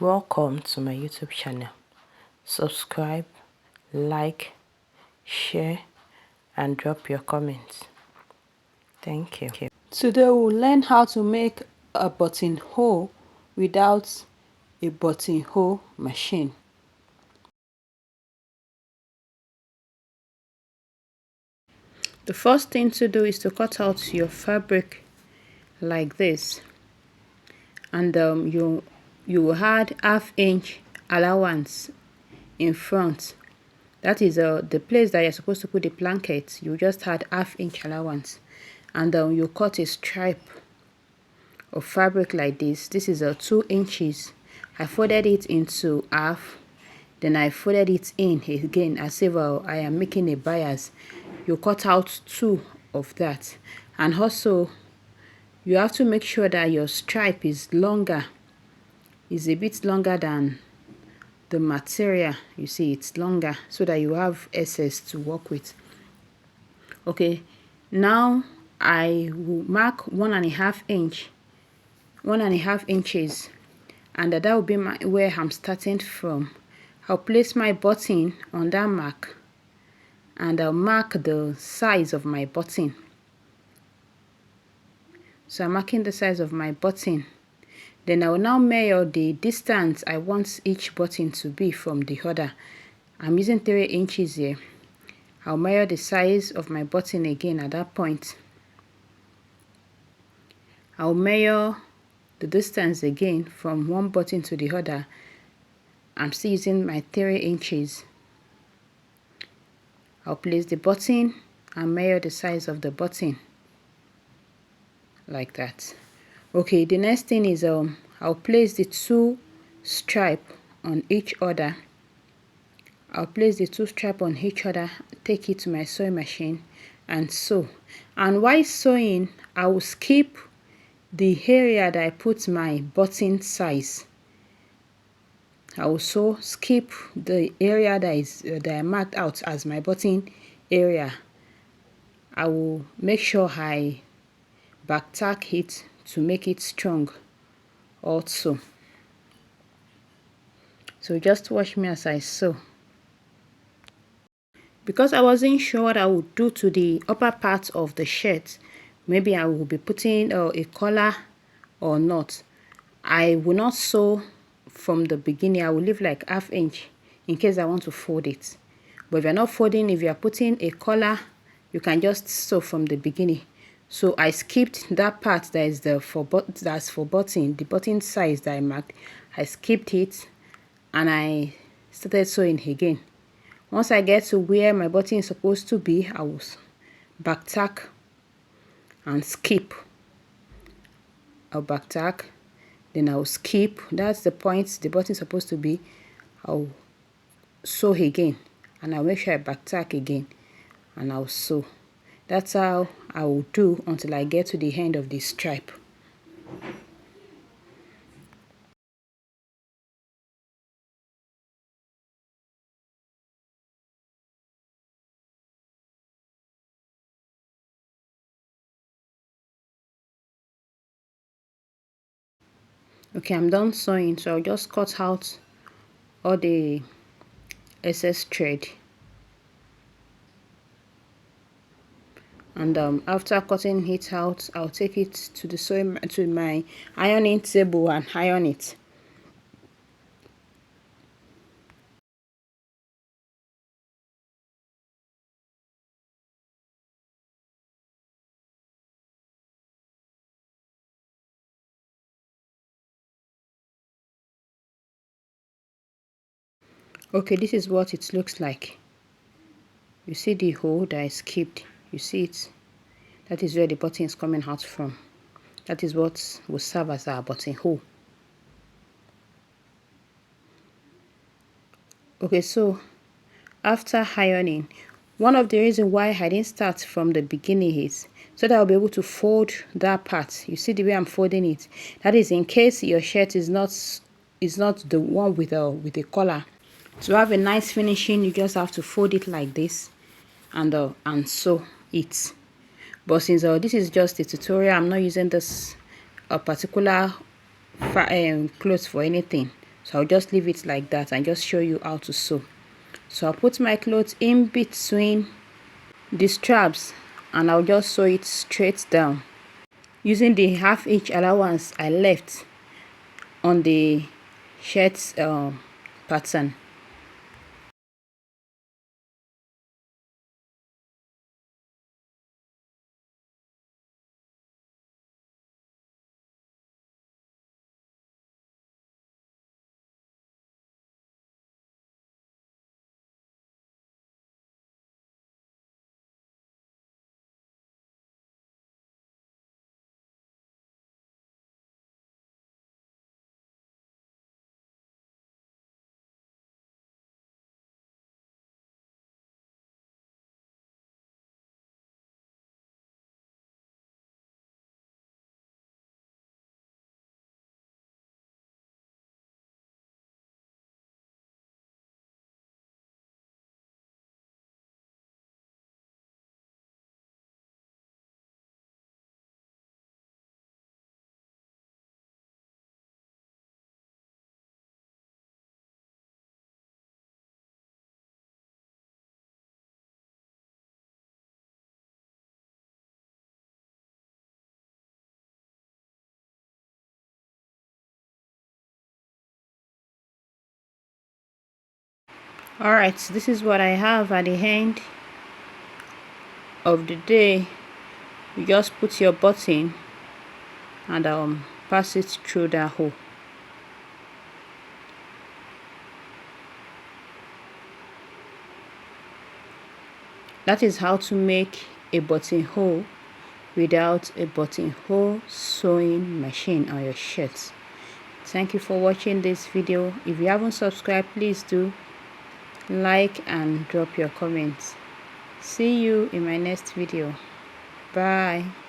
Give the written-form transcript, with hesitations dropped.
Welcome to my YouTube channel. Subscribe, like, share and drop your comments. Thank you. Today we'll learn how to make a buttonhole without a buttonhole machine. The first thing to do is to cut out your fabric like this, and you will add ½ inch allowance in front. That is the place that you're supposed to put the blanket. You just add ½ inch allowance, and you cut a stripe of fabric like this. This is 2 inches. I folded it into half, then I folded it in again as if I am making a bias. You cut out 2 of that, and also you have to make sure that your stripe is longer, is a bit longer than the material. You see, it's longer so that you have excess to work with. Okay, now I will mark 1½ inch, 1½ inches, and that will be where I'm starting from. I'll place my button on that mark, and I'll mark the size of my button. So I'm marking the size of my button. Then I will now measure the distance I want each button to be from the other. I'm using 3 inches here. I'll measure the size of my button again at that point. I'll measure the distance again from one button to the other. I'm still using my 3 inches. I'll place the button and measure the size of the button like that. Okay, the next thing is I'll place the 2 stripes on each other. I'll place the 2 stripes on each other, take it to my sewing machine and sew. And while sewing, I will skip the area that I put my button size. I will skip the area that I marked out as my button area. I will make sure I back tack it to make it strong also. So just watch me as I sew. Because I wasn't sure what I would do to the upper part of the shirt, maybe I will be putting a collar or not, I will not sew from the beginning. I will leave like ½ inch in case I want to fold it. But if you're not folding, if you're putting a collar, you can just sew from the beginning. So I skipped that part that is that's for button, the button size that I marked. I skipped it and I started sewing again. Once I get to where my button is supposed to be, I will back tack and skip. I'll back tack, then I'll skip. That's the point the button is supposed to be. I'll sew again, and I'll make sure I back tack again, and I'll sew. That's how I will do until I get to the end of the stripe. Okay, I'm done sewing, so I'll just cut out all the excess thread. And after cutting it out, I'll take it to my ironing table and iron it. Okay, this is what it looks like. You see the hole that I skipped. You see it? That is where the button is coming out from. That is what will serve as our buttonhole. Okay, so after ironing, one of the reasons why I didn't start from the beginning is so that I'll be able to fold that part. You see the way I'm folding it? That is in case your shirt is not the one with a collar. To have a nice finishing, you just have to fold it like this and sew it. But since this is just a tutorial, I'm not using this particular clothes for anything. So I'll just leave it like that and just show you how to sew. So I'll put my clothes in between the straps and I'll just sew it straight down using the 1/2 inch allowance I left on the shirt pattern. Alright, so this is what I have at the end of the day. You just put your button and pass it through that hole. That is how to make a buttonhole without a buttonhole sewing machine on your shirt. Thank you for watching this video. If you haven't subscribed, please do like and drop your comments. See you in my next video. Bye.